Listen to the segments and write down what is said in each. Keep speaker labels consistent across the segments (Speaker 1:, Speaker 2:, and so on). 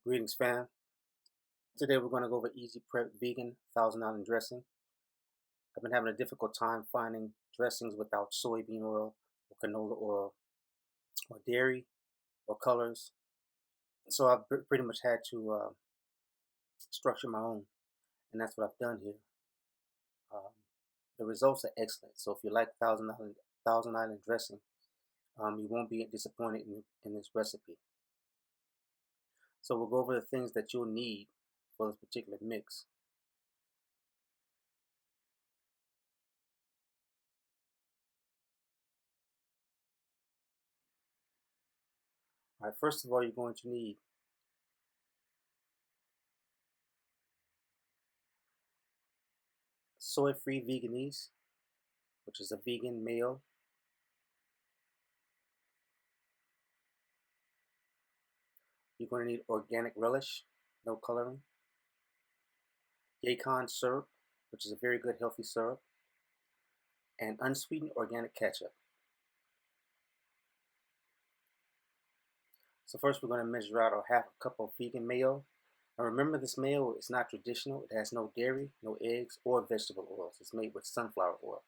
Speaker 1: Greetings, fam. Today we're going to go over easy prep vegan Thousand Island dressing. I've been having a difficult time finding dressings without soybean oil or canola oil or dairy or colors. So I've pretty much had to structure my own, and that's what I've done here. Um, the results are excellent. So if you like Thousand Island dressing, you won't be disappointed in this recipe. So we'll go over the things that you'll need for this particular mix. All right, first of all, you're going to need soy-free veganese, which is a vegan mayo. You're going to need organic relish, no coloring. Yacon syrup, which is a very good healthy syrup. And unsweetened organic ketchup. So first we're going to measure out a half a cup of vegan mayo. Now remember, this mayo is not traditional. It has no dairy, no eggs, or vegetable oils. It's made with sunflower oil.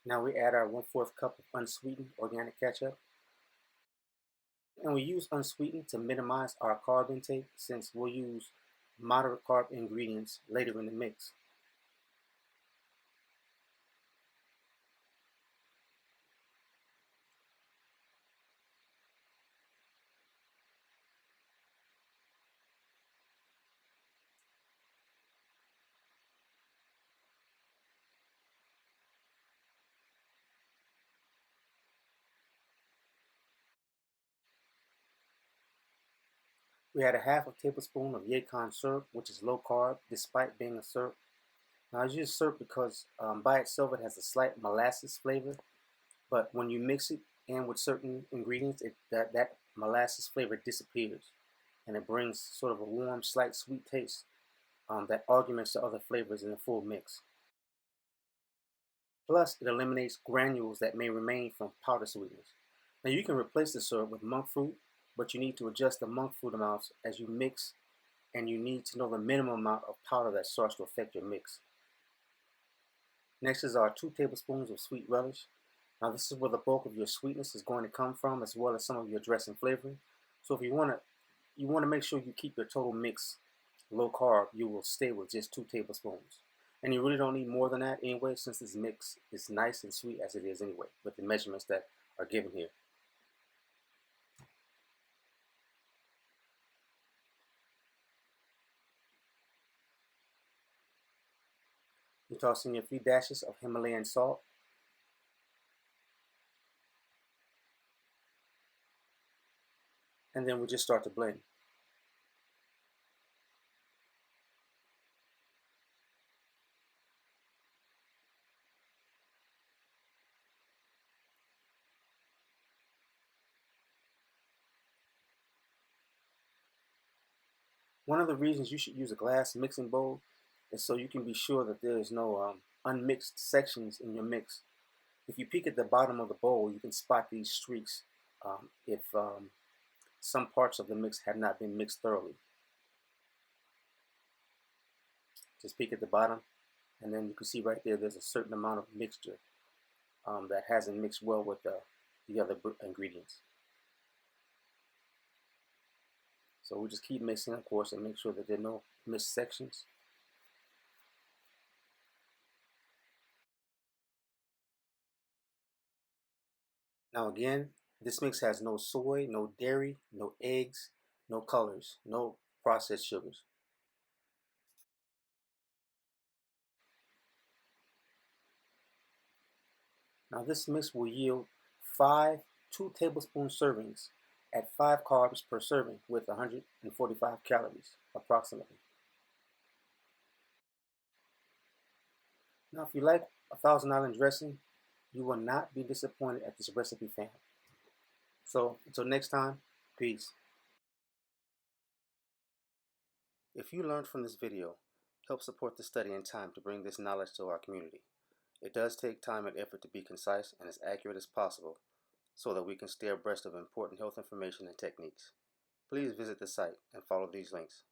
Speaker 1: Now we add our 1/4 cup of unsweetened organic ketchup. And we use unsweetened to minimize our carb intake, since we'll use moderate carb ingredients later in the mix. We add a half a tablespoon of Yacon syrup, which is low carb despite being a syrup. Now I use syrup because by itself it has a slight molasses flavor, but when you mix it in with certain ingredients, that molasses flavor disappears, and it brings sort of a warm, slight sweet taste that augments the other flavors in the full mix. Plus, it eliminates granules that may remain from powder sweeteners. Now you can replace the syrup with monk fruit, but you need to adjust the monk fruit amounts as you mix, and you need to know the minimum amount of powder that starts to affect your mix. Next is our 2 tablespoons of sweet relish. Now this is where the bulk of your sweetness is going to come from, as well as some of your dressing flavoring. So if you want to make sure you keep your total mix low carb, you will stay with just 2 tablespoons. And you really don't need more than that anyway, since this mix is nice and sweet as it is anyway, with the measurements that are given here. You toss in your 3 dashes of Himalayan salt. And then we just start to blend. One of the reasons you should use a glass mixing bowl is so you can be sure that there is no unmixed sections in your mix. If you peek at the bottom of the bowl, you can spot these streaks if some parts of the mix have not been mixed thoroughly. Just peek at the bottom, and then you can see right there there's a certain amount of mixture that hasn't mixed well with the other ingredients. So we just keep mixing, of course, and make sure that there are no missed sections. Now again, this mix has no soy, no dairy, no eggs, no colors, no processed sugars. Now this mix will yield 2 tablespoon servings at 5 carbs per serving with 145 calories approximately. Now, if you like a Thousand Island dressing, you will not be disappointed at this recipe, fam. So, until next time, peace. If you learned from this video, help support the study and time to bring this knowledge to our community. It does take time and effort to be concise and as accurate as possible so that we can stay abreast of important health information and techniques. Please visit the site and follow these links.